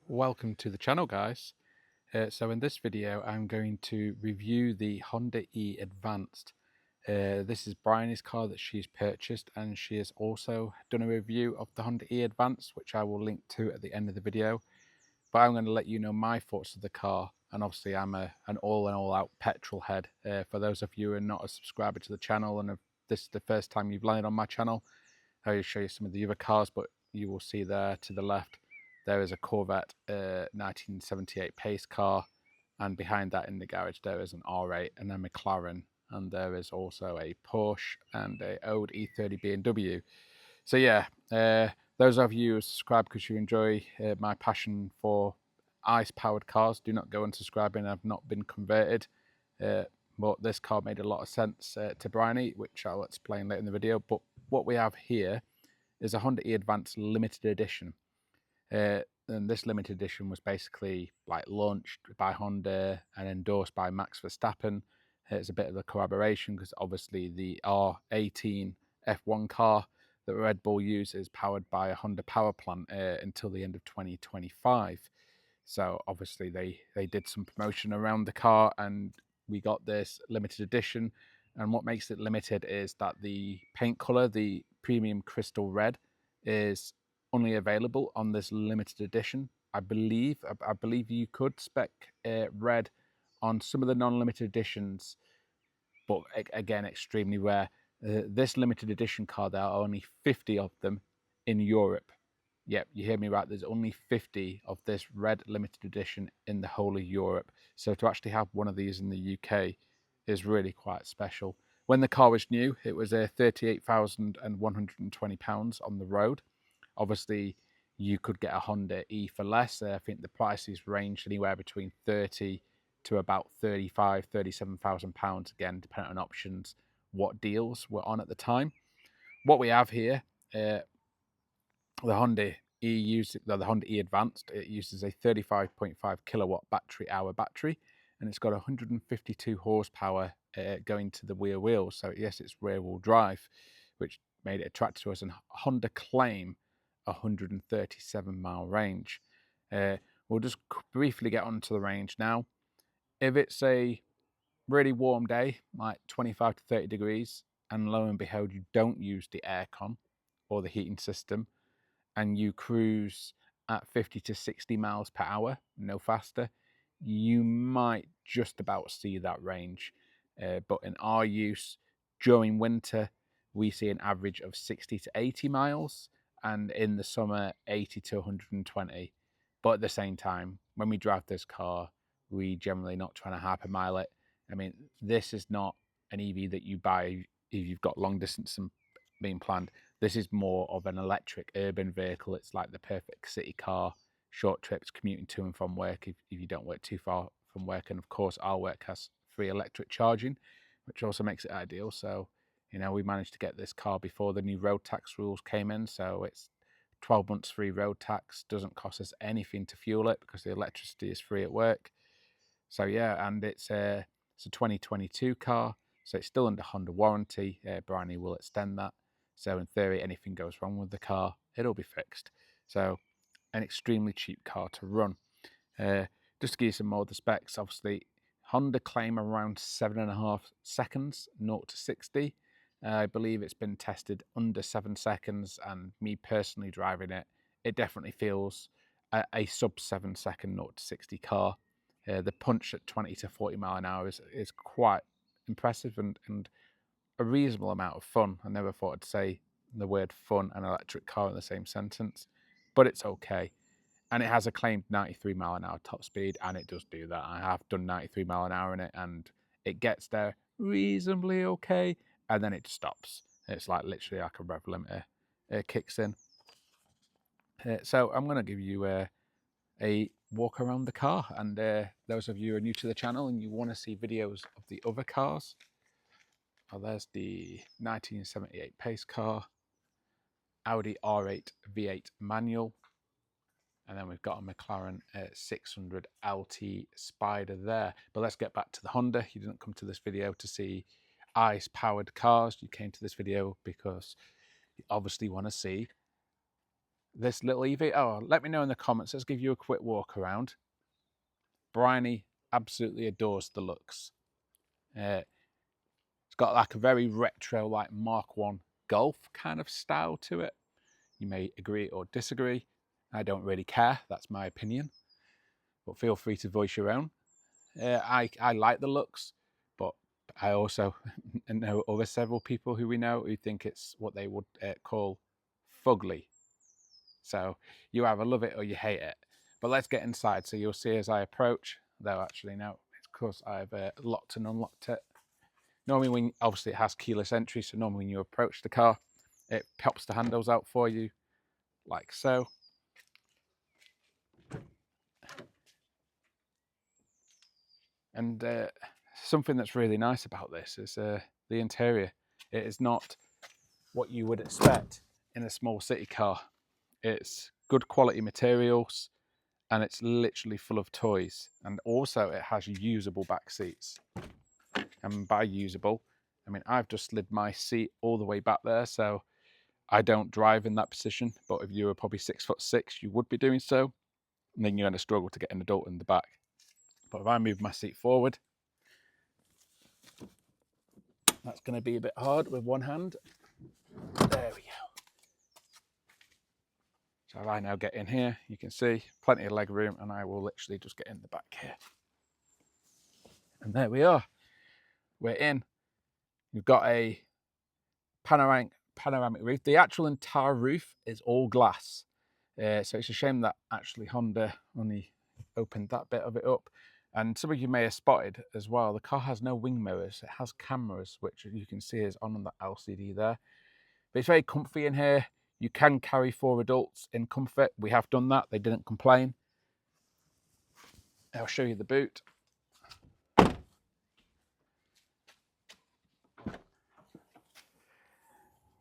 Welcome to the channel, guys. So in this video I'm going to review the Honda E Advanced. This is Bryony's car that she's purchased, and she has also done a review of the Honda E Advanced, which I will link to at the end of the video. But I'm going to let you know my thoughts of the car, and obviously I'm an all-out petrol head. For those of you who are not a subscriber to the channel, and if this is the first time you've landed on my channel, I will show you some of the other cars, but you will see there to the left there is a Corvette 1978 pace car, and behind that in the garage there is an R8 and a McLaren, and there is also a Porsche and a old E30 BMW. So yeah, those of you who subscribe because you enjoy my passion for ICE-powered cars, do not go unsubscribing. I've not been converted, but this car made a lot of sense to Bryony, which I'll explain later in the video. But what we have here is a Honda E Advanced limited edition. And this limited edition was basically like launched by Honda and endorsed by Max Verstappen. It's a bit of a collaboration because obviously the R18 F1 car that Red Bull uses is powered by a Honda power plant until the end of 2025. So obviously they did some promotion around the car, and we got this limited edition. And what makes it limited is that the paint color, the premium crystal red, is only available on this limited edition. I believe you could spec red on some of the non-limited editions, but again, extremely rare. This limited edition car, there are only 50 of them in Europe. Yep, you hear me right. There's only 50 of this red limited edition in the whole of Europe. So to actually have one of these in the UK is really quite special. When the car was new, it was £38,120 on the road. Obviously, you could get a Honda E for less. I think the prices ranged anywhere between 30 to about 35, £37,000, again, depending on options, what deals were on at the time. What we have here, the Honda the Honda E Advanced, it uses a 35.5 kilowatt battery, and it's got 152 horsepower going to the rear wheels. So yes, it's rear wheel drive, which made it attractive to us. And Honda claim 137-mile range. We'll just briefly get onto the range now. If it's a really warm day, like 25 to 30 degrees, and lo and behold, you don't use the aircon or the heating system, and you cruise at 50 to 60 miles per hour, no faster, you might just about see that range. But in our use during winter, we see an average of 60 to 80 miles, and in the summer, 80 to 120. But at the same time, when we drive this car, we generally not trying to hypermile it. I mean, this is not an EV that you buy if you've got long distance and being planned. This is more of an electric urban vehicle. It's like the perfect city car, short trips, commuting to and from work if you don't work too far from work. And of course, our work has free electric charging, which also makes it ideal. So, you know, we managed to get this car before the new road tax rules came in. So it's 12 months free road tax, doesn't cost us anything to fuel it because the electricity is free at work. So yeah, and it's a 2022 car, so it's still under Honda warranty. Bryony will extend that. So in theory, anything goes wrong with the car, it'll be fixed. So an extremely cheap car to run. Just to give you some more of the specs, obviously Honda claim around 7.5 seconds, 0 to 60. I believe it's been tested under 7 seconds, and me personally driving it, it definitely feels a sub 7 second 0 to 60 car. The punch at 20 to 40 mile an hour is quite impressive and a reasonable amount of fun. I never thought I'd say the word fun and electric car in the same sentence, but it's okay. And it has a claimed 93 mile an hour top speed, and it does do that. I have done 93 mile an hour in it, and it gets there reasonably okay, and then it stops. It's like literally like a rev limiter kicks in. So I'm going to give you a walk around the car, and those of you who are new to the channel and you want to see videos of the other cars, oh, there's the 1978 pace car, Audi R8 V8 manual, and then we've got a McLaren 600 LT Spider there. But let's get back to the Honda. You didn't come to this video to see ICE powered cars. You came to this video because you obviously want to see this little EV. Oh, let me know in the comments. Let's give you a quick walk around. Bryony absolutely adores the looks. It's got like a very retro, like Mark 1 Golf kind of style to it. You may agree or disagree. I don't really care. That's my opinion. But feel free to voice your own. I like the looks, but I also know other several people who we know who think it's what they would call fugly. So you either love it or you hate it. But let's get inside. So you'll see as I approach, though actually no, it's because I've locked and unlocked it. Normally when, obviously it has keyless entry, so normally when you approach the car, it pops the handles out for you, like so. And something that's really nice about this is the interior. It is not what you would expect in a small city car. It's good quality materials, and it's literally full of toys. And also it has usable back seats. And by usable, I mean I've just slid my seat all the way back there, so I don't drive in that position. But if you were probably 6'6", you would be doing so, and then you're going to struggle to get an adult in the back. But if I move my seat forward, that's going to be a bit hard with one hand. There we go. So if I now get in here, you can see plenty of leg room, and I will literally just get in the back here. And there we are. We're in. You've got a panoramic roof. The actual entire roof is all glass. So it's a shame that actually Honda only opened that bit of it up. And some of you may have spotted as well, the car has no wing mirrors. It has cameras, which you can see is on the LCD there. But it's very comfy in here. You can carry 4 adults in comfort. We have done that. They didn't complain. I'll show you the boot.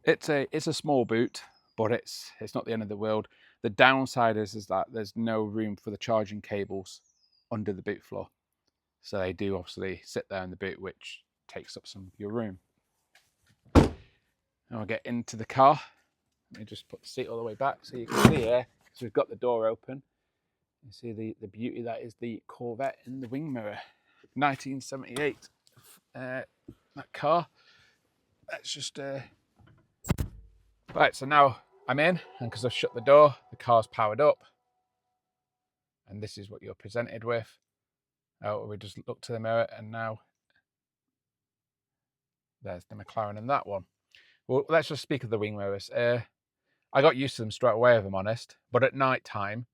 It's a small boot, but it's not the end of the world. The downside is that there's no room for the charging cables under the boot floor. So they do obviously sit there in the boot, which takes up some of your room. Now I'll get into the car. Let me just put the seat all the way back so you can see here, because we've got the door open. You see the beauty that is the Corvette in the wing mirror. 1978, that car. Let's just... Right, so now I'm in, and because I've shut the door, the car's powered up. And this is what you're presented with. Oh, we just look to the mirror, and now there's the McLaren in that one. Well, let's just speak of the wing mirrors. I got used to them straight away, if I'm honest. But at night time,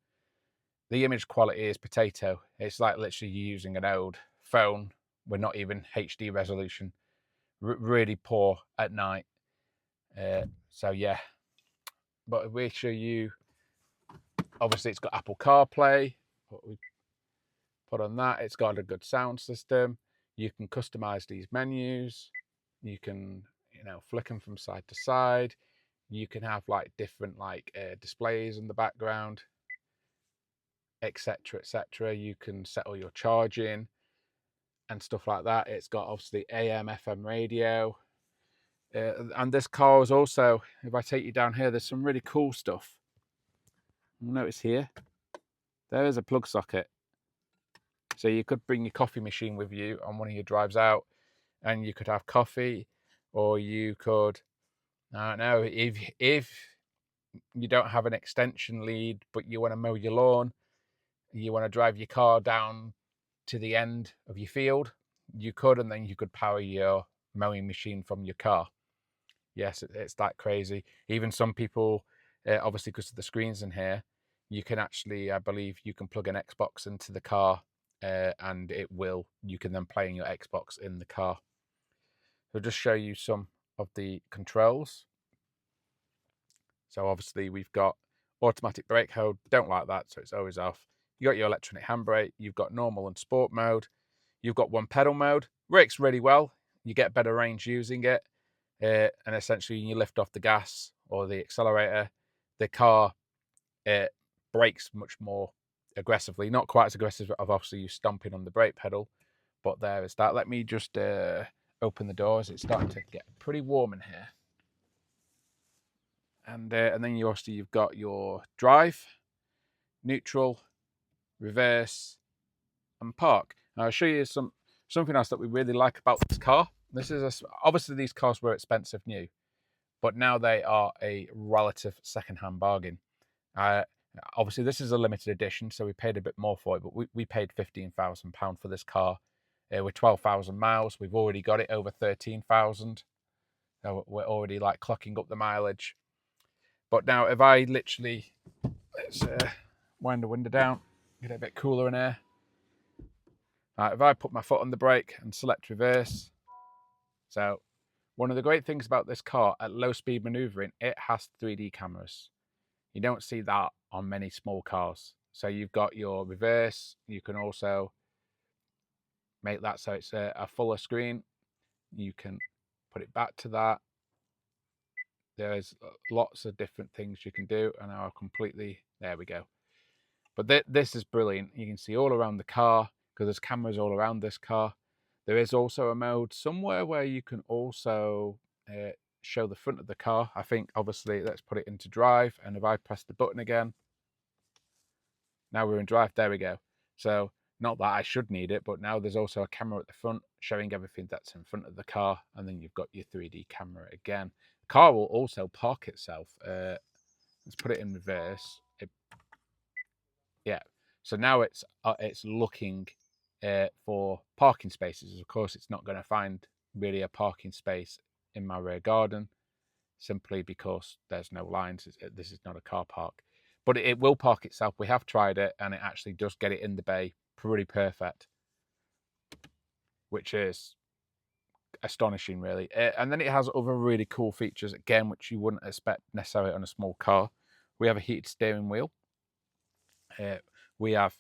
the image quality is potato. It's like literally you using an old phone with not even HD resolution. Really poor at night. So yeah. But if we show you, obviously it's got Apple CarPlay. What we put on that, it's got a good sound system. You can customize these menus. You can, flick them from side to side. You can have like different displays in the background, etc, etc. You can set all your charging and stuff like that. It's got obviously AM, FM radio. And this car is also, if I take you down here, there's some really cool stuff. You'll notice here, there is a plug socket. So you could bring your coffee machine with you on one of your drives out, and you could have coffee, or you could, I don't know, if you don't have an extension lead, but you want to mow your lawn, you want to drive your car down to the end of your field, you could, and then you could power your mowing machine from your car. Yes, it's that crazy. Even some people, obviously because of the screens in here, you can actually, I believe you can plug an Xbox into the car, and you can then play in your Xbox in the car. So I'll just show you some of the controls. So obviously we've got automatic brake hold, don't like that, so it's always off. You got your electronic handbrake, you've got normal and sport mode, you've got one pedal mode, works really well, you get better range using it, and essentially when you lift off the gas or the accelerator, the car brakes much more aggressively, not quite as aggressive as obviously you stomping on the brake pedal, but there is that. Let me just open the doors, it's starting to get pretty warm in here. And then you've got your drive, neutral, reverse, and park. Now I'll show you something else that we really like about this car. Obviously these cars were expensive new, but now they are a relative second-hand bargain. Obviously this is a limited edition, so we paid a bit more for it, but we paid £15,000 for this car with 12,000 miles. We've already got it over 13,000. So we're already like clocking up the mileage. But now if I literally, let's wind the window down, get it a bit cooler in here. If I put my foot on the brake and select reverse, so one of the great things about this car at low speed maneuvering, it has 3D cameras. You don't see that on many small cars. So you've got your reverse. You can also make that so it's a fuller screen. You can put it back to that. There's lots of different things you can do, and I'll completely, there we go. But this is brilliant. You can see all around the car because there's cameras all around this car. There is also a mode somewhere where you can also show the front of the car. I think obviously let's put it into drive, and if I press the button again, now we're in drive. There we go. So not that I should need it, but now there's also a camera at the front showing everything that's in front of the car, and then you've got your 3D camera again. The car will also park itself. Let's put it in reverse. Yeah. So now it's looking for parking spaces. Of course, it's not going to find really a parking space in my rear garden, simply because there's no lines. This is not a car park. But it will park itself. We have tried it, and it actually does get it in the bay pretty perfect, which is astonishing, really. And then it has other really cool features, again, which you wouldn't expect necessarily on a small car. We have a heated steering wheel. We have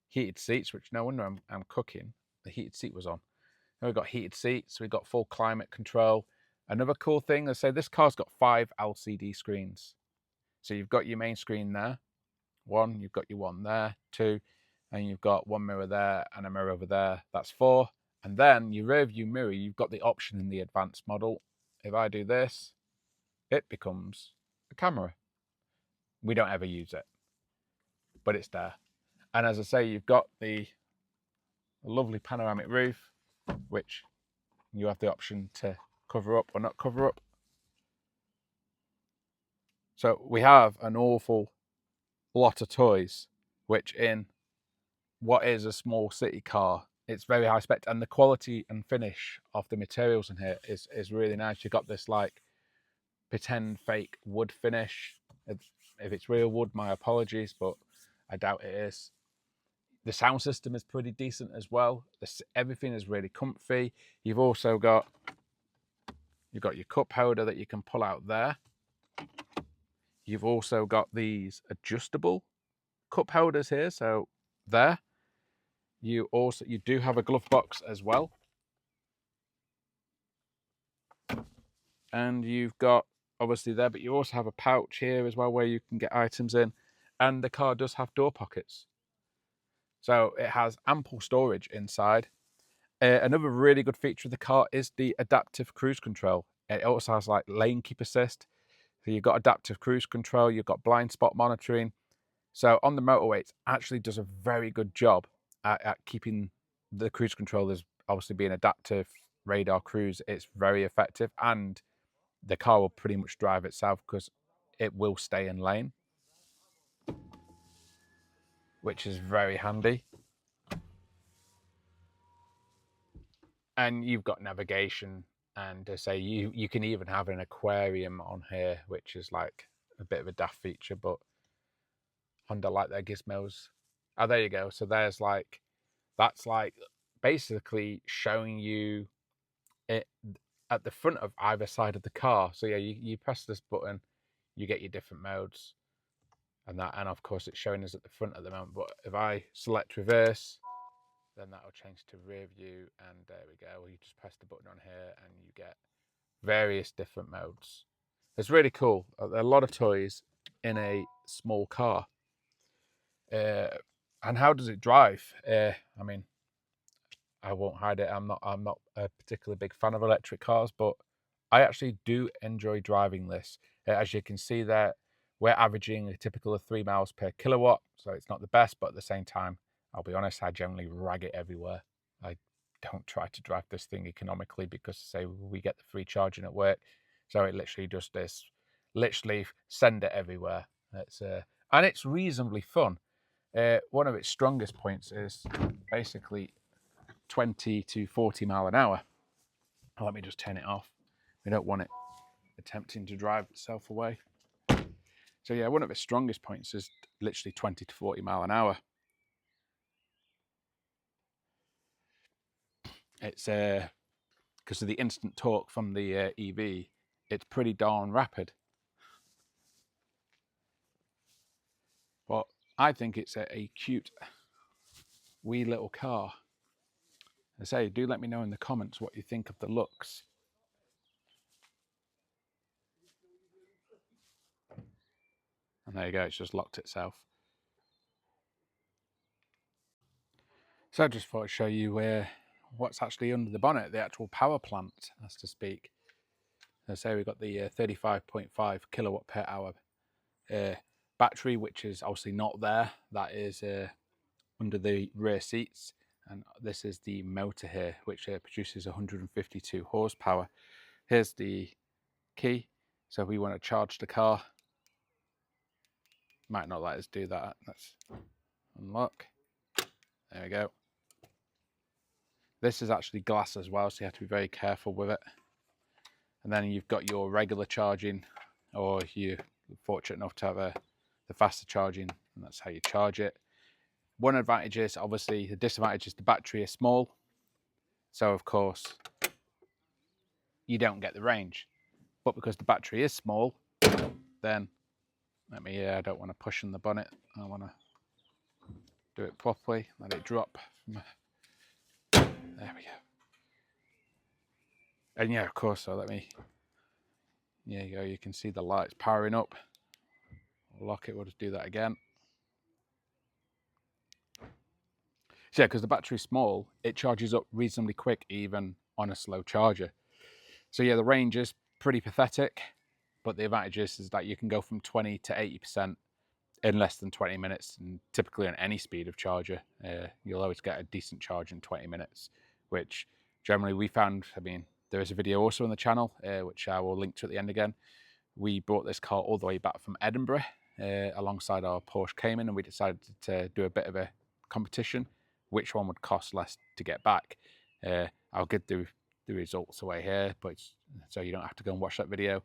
heated seats, which no wonder I'm cooking. The heated seat was on. Then we've got heated seats. We've got full climate control. Another cool thing, they say this car's got 5 LCD screens. So you've got your main screen there, 1, you've got your 1 there, 2, and you've got 1 mirror there and a mirror over there. That's 4. And then your rear view mirror, you've got the option in the advanced model. If I do this, it becomes a camera. We don't ever use it, but it's there. And as I say, you've got the lovely panoramic roof, which you have the option to cover up or not cover up. So we have an awful lot of toys, which in what is a small city car, it's very high spec, and the quality and finish of the materials in here is really nice. You've got this like pretend fake wood finish. If it's real wood, my apologies, but I doubt it is. The sound system is pretty decent as well. Everything is really comfy. You've also got your cup holder that you can pull out there. You've also got these adjustable cup holders here, so there. You do have a glove box as well. And you've got obviously there, but you also have a pouch here as well where you can get items in. And the car does have door pockets. So it has ample storage inside. Another really good feature of the car is the adaptive cruise control. It also has like lane keep assist. So you've got adaptive cruise control, you've got blind spot monitoring. So on the motorway, it actually does a very good job at keeping the cruise controllers obviously being adaptive radar cruise. It's very effective, and the car will pretty much drive itself because it will stay in lane, which is very handy. And you've got navigation, and to say you can even have an aquarium on here, which is like a bit of a daft feature, but Honda like their gizmos. Oh, there you go. So that's like basically showing you it at the front of either side of the car. So yeah, you press this button, you get your different modes, and of course it's showing us at the front at the moment. But if I select reverse, then that'll change to rear view, and there we go. You just press the button on here and you get various different modes. It's really cool. There are a lot of toys in a small car. And how does it drive? I mean, I won't hide it. I'm not a particularly big fan of electric cars, but I actually do enjoy driving this. As you can see there, we're averaging a typical of 3 miles per kilowatt, so it's not the best, but at the same time, I'll be honest, I generally rag it everywhere. I don't try to drive this thing economically because, say, we get the free charging at work, so it literally just is, literally send it everywhere. And it's reasonably fun. One of its strongest points is basically 20 to 40 mile an hour. Let me just turn it off. We don't want it attempting to drive itself away. So yeah, one of its strongest points is literally 20 to 40 mile an hour. It's because of the instant torque from the EV, it's pretty darn rapid. But I think it's a cute wee little car. I say, do let me know in the comments what you think of the looks. And there you go, it's just locked itself. So I just thought I'd show you what's actually under the bonnet, the actual power plant, as to speak. As I say, we've got the 35.5 kilowatt per hour battery, which is obviously not there. That is under the rear seats. And this is the motor here, which produces 152 horsepower. Here's the key. So if we want to charge the car, might not let us do that. Let's unlock. There we go. This is actually glass as well, so you have to be very careful with it. And then you've got your regular charging, or if you're fortunate enough to have the faster charging, and that's how you charge it. One advantage is, obviously, the disadvantage is the battery is small. So, of course, you don't get the range. But because the battery is small, then, I don't want to push on the bonnet. I want to do it properly, let it drop. There we go. And yeah, of course, so there you go, you can see the lights powering up. I'll lock it, we'll just do that again. So yeah, because the battery's small, it charges up reasonably quick, even on a slow charger. So yeah, the range is pretty pathetic, but the advantage is that you can go from 20 to 80% in less than 20 minutes, and typically on any speed of charger, you'll always get a decent charge in 20 minutes, which generally we found, there is a video also on the channel, which I will link to at the end again. We brought this car all the way back from Edinburgh alongside our Porsche Cayman, and we decided to do a bit of a competition, which one would cost less to get back. I'll give the results away here, but so you don't have to go and watch that video.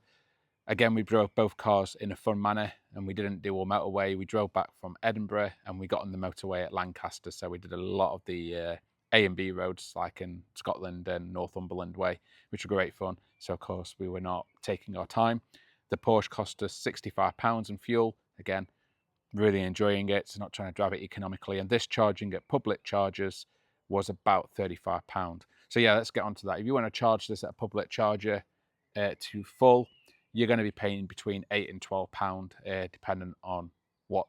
Again, we drove both cars in a fun manner, and we didn't do all motorway. We drove back from Edinburgh and we got on the motorway at Lancaster. So we did a lot of the A and B roads, like in Scotland and Northumberland way, which were great fun. So of course we were not taking our time. The Porsche cost us £65 in fuel. Again, really enjoying it. So not trying to drive it economically. And this charging at public chargers was about £35. So yeah, let's get onto that. If you want to charge this at a public charger to full, you're going to be paying between £8 and £12, depending on what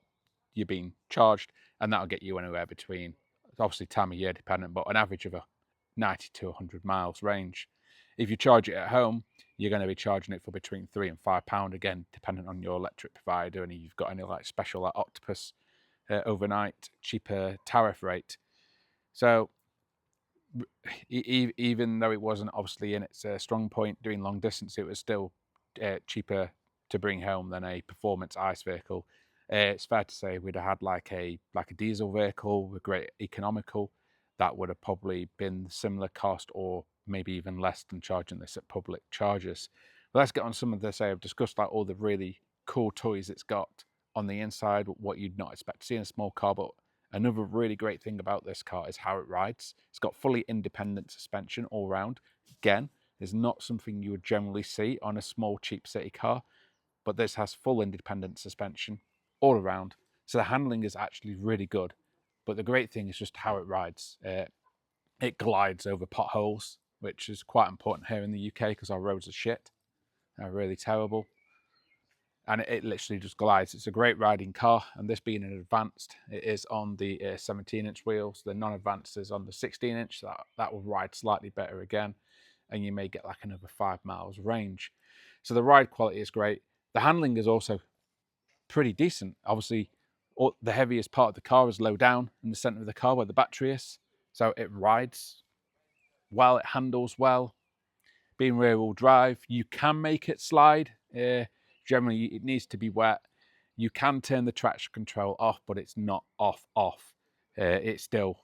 you're being charged. And that'll get you anywhere between, obviously time of year dependent, but an average of a 90 to 100 miles range. If you charge it at home, you're going to be charging it for between £3 and £5, again, depending on your electric provider, and if you've got any like special like Octopus overnight cheaper tariff rate. So even though it wasn't obviously in its strong point doing long distance, it was still cheaper to bring home than a performance ICE vehicle. It's fair to say we'd have had like a diesel vehicle with great economical, that would have probably been similar cost or maybe even less than charging this at public chargers. But let's get on some of this. I've discussed like all the really cool toys it's got on the inside, what you'd not expect to see in a small car. But another really great thing about this car is how it rides. It's got fully independent suspension all round. Again, is not something you would generally see on a small cheap city car, but this has full independent suspension all around. So the handling is actually really good. But the great thing is just how it rides. It glides over potholes, which is quite important here in the UK because our roads are shit. They're really terrible. And it literally just glides. It's a great riding car, and this being an advanced, it is on the 17-inch wheels. The non-advanced is on the 16-inch, so that will ride slightly better again, and you may get like another 5 miles range. So the ride quality is great. The handling is also pretty decent. Obviously, the heaviest part of the car is low down in the center of the car where the battery is. So it rides well, it handles well. Being rear-wheel drive, you can make it slide. Generally, it needs to be wet. You can turn the traction control off, but it's not off. It still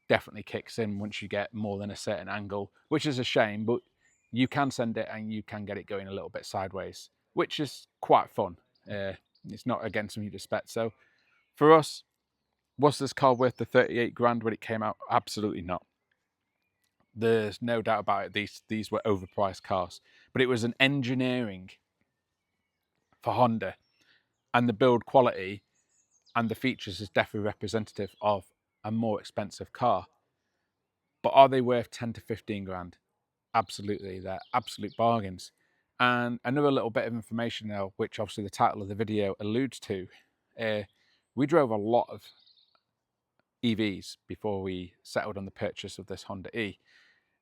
definitely kicks in once you get more than a certain angle, which is a shame, but you can send it and you can get it going a little bit sideways, which is quite fun. It's not against something you'd expect. So for us, was this car worth the 38 grand when it came out? Absolutely not. There's no doubt about it. These were overpriced cars, but it was an engineering for Honda, and the build quality and the features is definitely representative of a more expensive car. But are they worth 10 to 15 grand? Absolutely, they're absolute bargains. And another little bit of information now, which obviously the title of the video alludes to, we drove a lot of EVs before we settled on the purchase of this Honda E.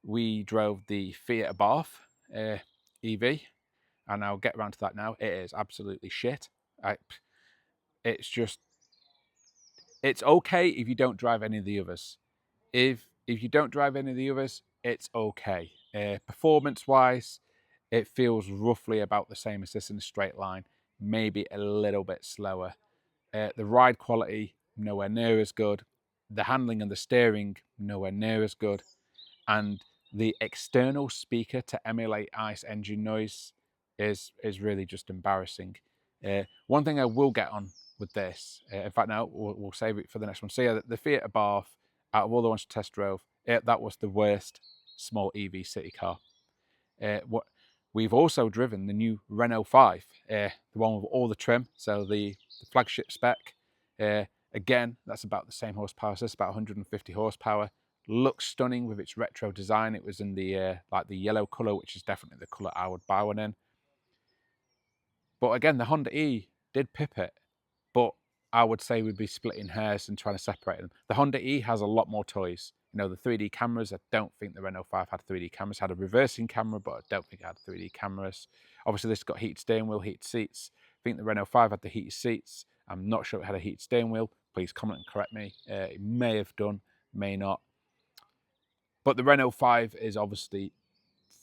We drove the Fiat Abarth EV, and I'll get around to that now. It is absolutely shit. It's okay if you don't drive any of the others. If you don't drive any of the others, it's okay. Performance-wise, it feels roughly about the same as this in a straight line, maybe a little bit slower. The ride quality, nowhere near as good. The handling and the steering, nowhere near as good. And the external speaker to emulate ICE engine noise is really just embarrassing. One thing I will get on with this, in fact, no, we'll save it for the next one. So yeah, the Fiat Abarth, out of all the ones to test drove, that was the worst small EV city car. What we've also driven the new Renault 5, the one with all the trim, so the flagship spec. Again, that's about the same horsepower. So it's about 150 horsepower. Looks stunning with its retro design. It was in the like the yellow color, which is definitely the color I would buy one in. But again, the Honda E did pip it, but I would say we'd be splitting hairs and trying to separate them. The Honda E has a lot more toys. You know, the 3D cameras, I don't think the Renault 5 had 3D cameras. It had a reversing camera, but I don't think it had 3D cameras. Obviously, this got heated steering wheel, heated seats. I think the Renault 5 had the heated seats. I'm not sure it had a heated steering wheel. Please comment and correct me. It may have done, may not. But the Renault 5 is obviously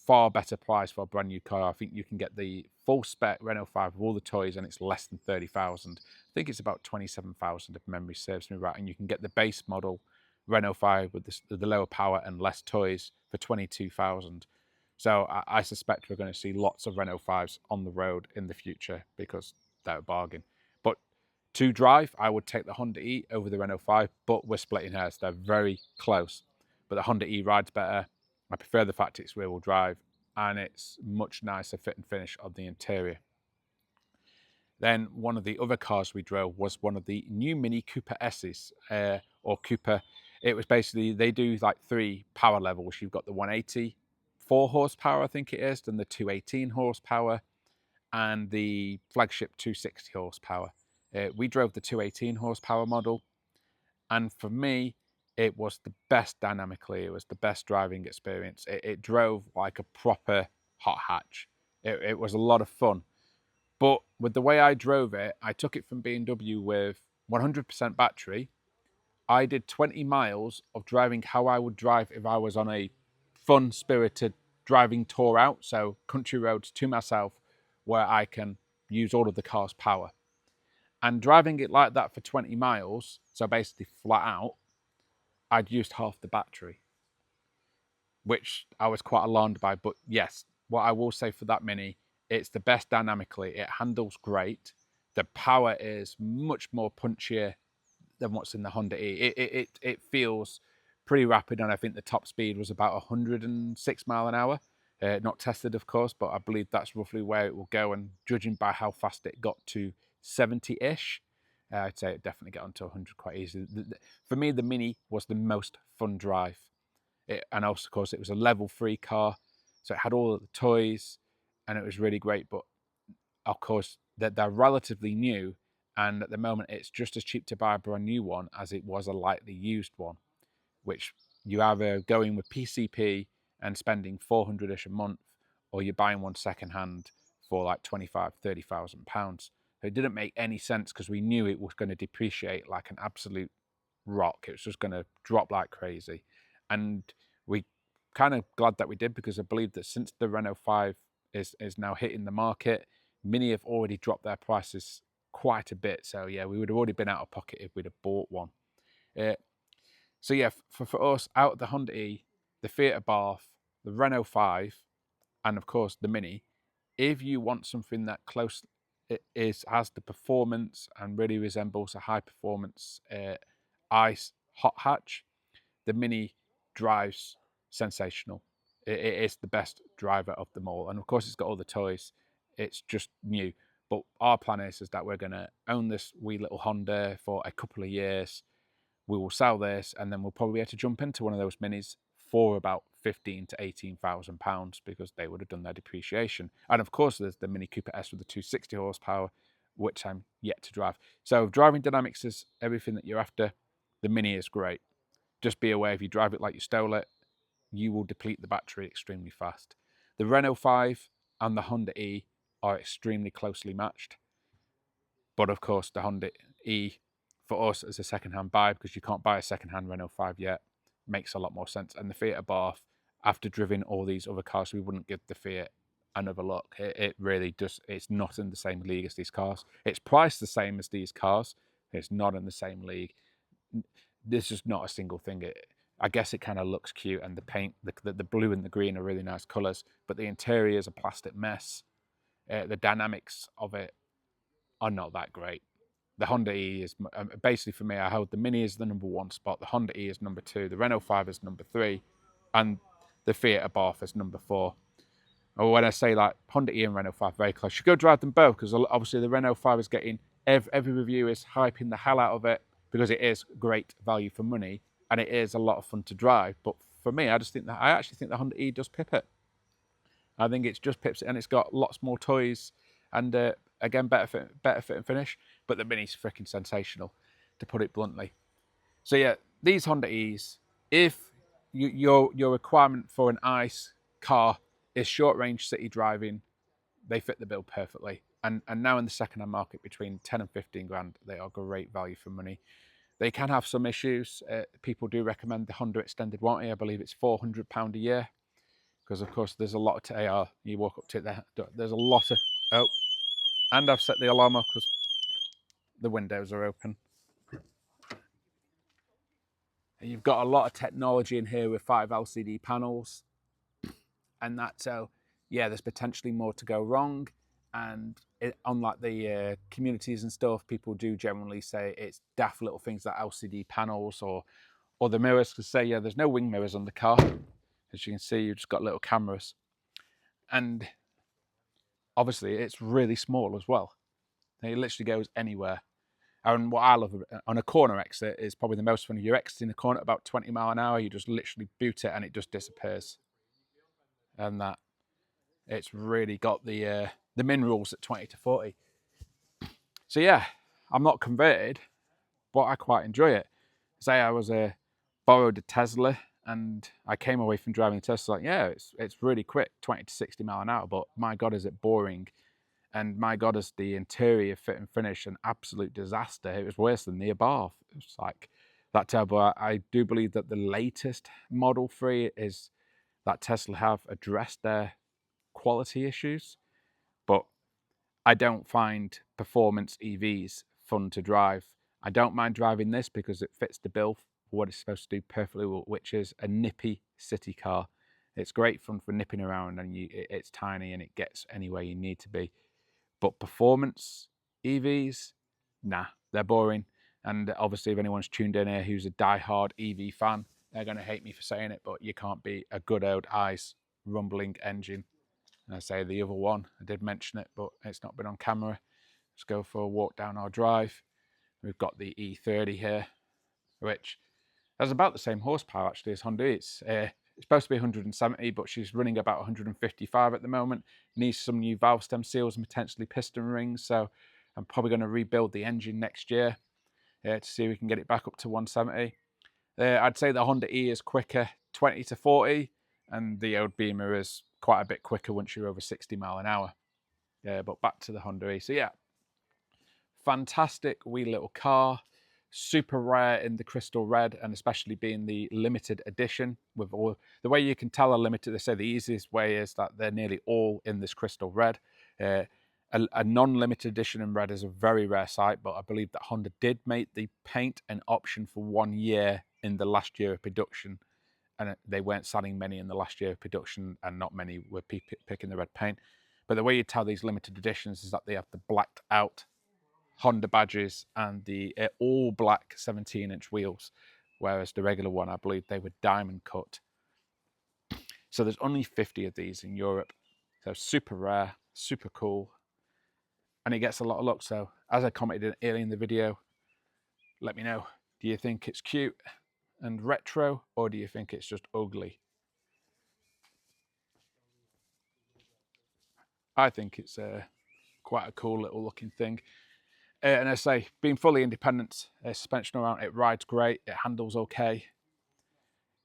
far better price for a brand new car. I think you can get the full spec Renault 5 with all the toys and it's less than 30,000. I think it's about 27,000 if memory serves me right. And you can get the base model Renault 5 with the lower power and less toys for 22,000. So I suspect we're going to see lots of Renault 5s on the road in the future because they're a bargain. But to drive, I would take the Honda E over the Renault 5, but we're splitting hairs. They're very close. But the Honda E rides better. I prefer the fact it's rear-wheel drive and it's much nicer fit and finish of the interior. Then one of the other cars we drove was one of the new Mini Cooper S's, or Cooper. It was basically, they do like 3 power levels. You've got the 184 horsepower, I think it is, then the 218 horsepower, and the flagship 260 horsepower. We drove the 218 horsepower model, and for me, it was the best dynamically. It was the best driving experience. It drove like a proper hot hatch. It was a lot of fun. But with the way I drove it, I took it from B&W with 100% battery. I did 20 miles of driving how I would drive if I was on a fun-spirited driving tour out. So country roads to myself where I can use all of the car's power. And driving it like that for 20 miles, so basically flat out, I'd used half the battery, which I was quite alarmed by. But yes, what I will say for that Mini, it's the best dynamically. It handles great. The power is much more punchier than what's in the Honda E. It feels pretty rapid, and I think the top speed was about 106 mile an hour. Not tested, of course, but I believe that's roughly where it will go. And judging by how fast it got to 70-ish, I'd say it definitely got onto 100 quite easily. For me, the Mini was the most fun drive. And also, of course, it was a level 3 car, so it had all of the toys, and it was really great. But of course, they're relatively new, and at the moment, it's just as cheap to buy a brand new one as it was a lightly used one, which you either go in with PCP and spending 400-ish a month, or you're buying one secondhand for like 25, 30,000 pounds. So it didn't make any sense because we knew it was going to depreciate like an absolute rock. It was just going to drop like crazy. And we kind of glad that we did, because I believe that since the Renault 5 is now hitting the market, Mini have already dropped their prices quite a bit. So yeah, we would have already been out of pocket if we'd have bought one. So yeah, for us, out of the Honda E, the Fiat Abarth, the Renault 5, and of course the Mini, if you want something that close, it has the performance and really resembles a high performance ICE hot hatch, the Mini drives sensational. It is the best driver of them all, and of course it's got all the toys. It's just new. But our plan is that we're going to own this wee little Honda for a couple of years. We will sell this, and then we'll probably have to jump into one of those Minis for about 15 to 18,000 pounds, because they would have done their depreciation. And of course, there's the Mini Cooper S with the 260 horsepower, which I'm yet to drive. So if driving dynamics is everything that you're after, the Mini is great. Just be aware, if you drive it like you stole it, you will deplete the battery extremely fast. The Renault 5 and the Honda E are extremely closely matched. But of course, the Honda E, for us as a second-hand buy, because you can't buy a second-hand Renault 5 yet, makes a lot more sense. And the Fiat Abarth, after driving all these other cars, we wouldn't give the Fiat another look. It really does. It's not in the same league as these cars. It's priced the same as these cars. It's not in the same league. There's just not a single thing. I guess it kind of looks cute, and the paint, the blue and the green are really nice colours, but the interior is a plastic mess. The dynamics of it are not that great. The Honda E is basically, for me, I hold the Mini as the number one spot, the Honda E is number two, the Renault 5 is number three, and the Fiat Abarth is number four. Or when I say like Honda E and Renault 5 very close, you go drive them both, because obviously the Renault 5 is getting, every review is hyping the hell out of it, because it is great value for money and it is a lot of fun to drive. But for me, I actually think the Honda E does pip it. I think it's just pips it, and it's got lots more toys, and again, better fit and finish. But the Mini's freaking sensational, to put it bluntly. So yeah, these Honda E's, if your requirement for an ICE car is short range city driving, they fit the bill perfectly. And now in the second-hand market, between 10 and 15 grand, they are great value for money. They can have some issues. People do recommend the Honda extended warranty. I believe it's £400 a year, because of course there's a lot of AR. You walk up to it, there's a lot of, oh, and I've set the alarm off because the windows are open. And you've got a lot of technology in here with 5 LCD panels, and that, so yeah, there's potentially more to go wrong. And unlike the communities and stuff, people do generally say it's daft little things like LCD panels or the mirrors, to say, yeah, there's no wing mirrors on the car. As you can see, you've just got little cameras. And obviously it's really small as well. It literally goes anywhere. And what I love on a corner exit is probably the most fun. You're exiting a corner at about 20 mile an hour, you just literally boot it and it just disappears. And that, it's really got the min rules at 20 to 40. So yeah, I'm not converted, but I quite enjoy it. Say I was borrowed a Tesla, and I came away from driving a Tesla like, yeah, it's really quick, 20 to 60 mile an hour, but my God, is it boring. And my God, is the interior fit and finish an absolute disaster. It was worse than the Abarth. It was like that terrible. I do believe that the latest Model 3 is that Tesla have addressed their quality issues, but I don't find performance EVs fun to drive. I don't mind driving this because it fits the bill for what it's supposed to do perfectly, which is a nippy city car. It's great fun for nipping around, and it's tiny and it gets anywhere you need to be. But performance EVs, nah, they're boring. And obviously, if anyone's tuned in here who's a die-hard EV fan, they're going to hate me for saying it, but you can't beat a good old ICE rumbling engine. And I say the other one, I did mention it, but it's not been on camera. Let's go for a walk down our drive. We've got the E30 here, which has about the same horsepower actually as Honda. It's supposed to be 170, but she's running about 155 at the moment. Needs some new valve stem seals and potentially piston rings. So I'm probably going to rebuild the engine next year to see if we can get it back up to 170. I'd say the Honda E is quicker, 20 to 40, and the old Beamer is quite a bit quicker once you're over 60 mile an hour. But back to the Honda E. So yeah, fantastic wee little car, super rare in the crystal red, and especially being the limited edition. With all the way you can tell are limited, they say the easiest way is that they're nearly all in this crystal red. A non-limited edition in red is a very rare sight, but I believe that Honda did make the paint an option for 1 year in the last year of production, and they weren't selling many in the last year of production, and not many were picking the red paint. But the way you tell these limited editions is that they have the blacked out Honda badges and the all black 17-inch wheels, whereas the regular one, I believe they were diamond cut. So there's only 50 of these in Europe. So super rare, super cool, and it gets a lot of luck. So as I commented earlier in the video, let me know, do you think it's cute and retro, or do you think it's just ugly? I think it's quite a cool little looking thing. And I say, being fully independent, suspension around, it rides great, it handles okay,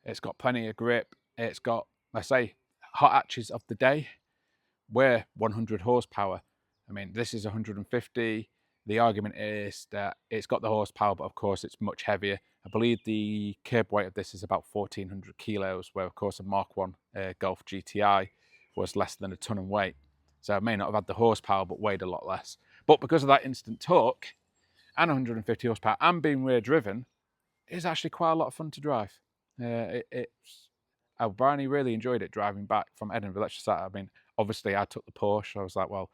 it's got plenty of grip, it's got, I say, hot hatches of the day, we're 100 horsepower. I mean, this is 150. The argument is that it's got the horsepower, but of course it's much heavier. I believe the curb weight of this is about 1,400 kilos, where of course a Mark 1 Golf GTI was less than a ton in weight. So it may not have had the horsepower, but weighed a lot less. But because of that instant torque and 150 horsepower and being rear driven, it's actually quite a lot of fun to drive. Bryony really enjoyed it driving back from Edinburgh. Let's just say, I mean, obviously I took the Porsche. I was like, well,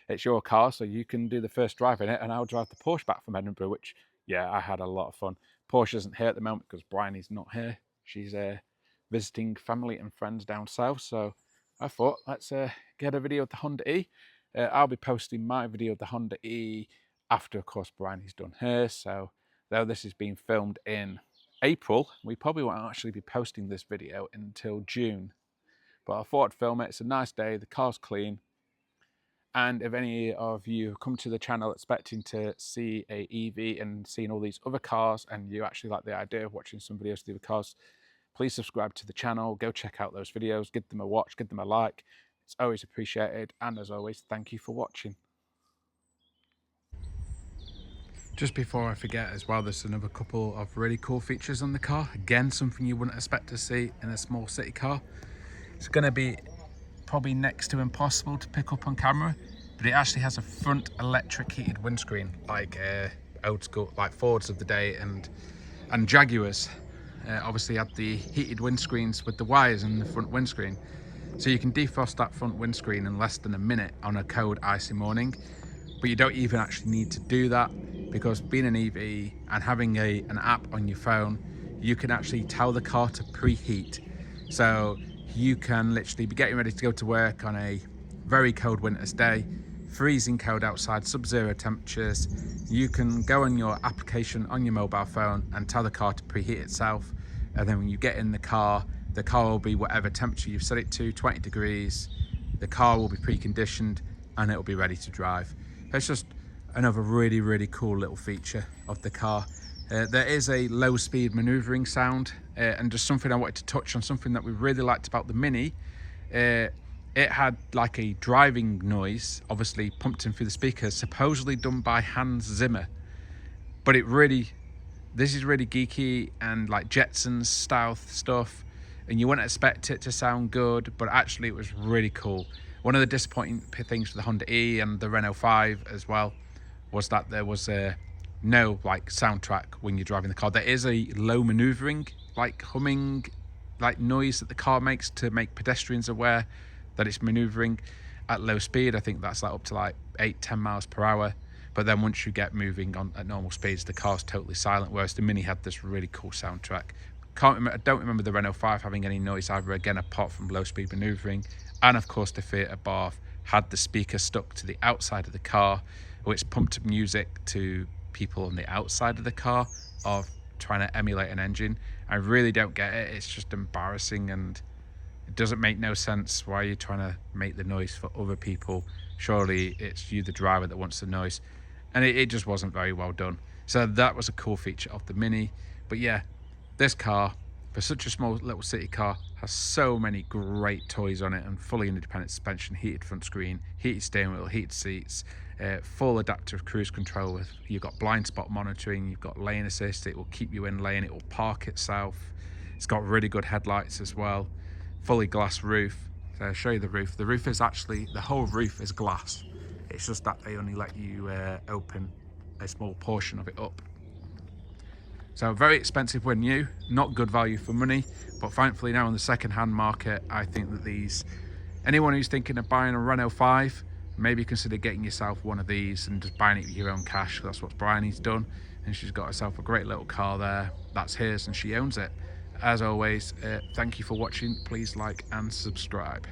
it's your car, so you can do the first drive in it, and I'll drive the Porsche back from Edinburgh, which, yeah, I had a lot of fun. Porsche isn't here at the moment because Bryony's not here. She's visiting family and friends down south, so I thought, let's get a video of the Honda E. I'll be posting my video of the Honda E after, of course, Bryony's done hers. So, though this is being filmed in April, we probably won't actually be posting this video until June. But I thought I'd film it. It's a nice day, the car's clean. And if any of you come to the channel expecting to see a EV and seeing all these other cars, and you actually like the idea of watching some videos of the other cars, please subscribe to the channel, go check out those videos, give them a watch, give them a like. It's always appreciated, and as always, thank you for watching. Just before I forget as well, there's another couple of really cool features on the car. Again, something you wouldn't expect to see in a small city car. It's going to be probably next to impossible to pick up on camera, but it actually has a front electric heated windscreen, like old school, like Fords of the day and Jaguars. Obviously had the heated windscreens with the wires in the front windscreen. So you can defrost that front windscreen in less than a minute on a cold, icy morning. But you don't even actually need to do that, because being an EV and having an app on your phone, you can actually tell the car to preheat. So you can literally be getting ready to go to work on a very cold winter's day, freezing cold outside, sub-zero temperatures. You can go on your application on your mobile phone and tell the car to preheat itself, and then when you get in the car will be whatever temperature you've set it to, 20 degrees. The car will be preconditioned and it will be ready to drive. It's just another really, really cool little feature of the car. There is a low speed maneuvering sound, and just something I wanted to touch on, something that we really liked about the Mini. It had like a driving noise, obviously pumped in through the speakers, supposedly done by Hans Zimmer. But this is really geeky and like Jetsons style stuff, and you wouldn't expect it to sound good, but actually it was really cool. One of the disappointing things for the Honda E and the Renault 5 as well was that there was no like soundtrack when you're driving the car. There is a low maneuvering, like humming, like noise that the car makes to make pedestrians aware that it's maneuvering at low speed. I think that's like up to like 8-10 miles per hour. But then once you get moving on at normal speeds, the car's totally silent, whereas the Mini had this really cool soundtrack. I don't remember the Renault 5 having any noise either, again, apart from low speed maneuvering. And of course the Fiat Abarth had the speaker stuck to the outside of the car, which pumped music to people on the outside of the car of trying to emulate an engine. I really don't get it. It's just embarrassing, and it doesn't make no sense. Why are you trying to make the noise for other people? Surely it's you, the driver, that wants the noise. And it just wasn't very well done. So that was a cool feature of the Mini. But yeah, this car, for such a small little city car, Has so many great toys on it, and fully independent suspension, heated front screen, heated steering wheel, heated seats, full adaptive cruise control. You've got blind spot monitoring, you've got lane assist, it will keep you in lane, it will park itself. It's got really good headlights as well, fully glass roof. So I'll show you the roof. The roof is actually, the whole roof is glass. It's just that they only let you open a small portion of it up. So very expensive when new, not good value for money, but thankfully now in the second-hand market, I think that anyone who's thinking of buying a Renault 5, maybe consider getting yourself one of these and just buying it with your own cash. That's what Bryony's done, and she's got herself a great little car there. That's hers and she owns it. As always, thank you for watching. Please like and subscribe.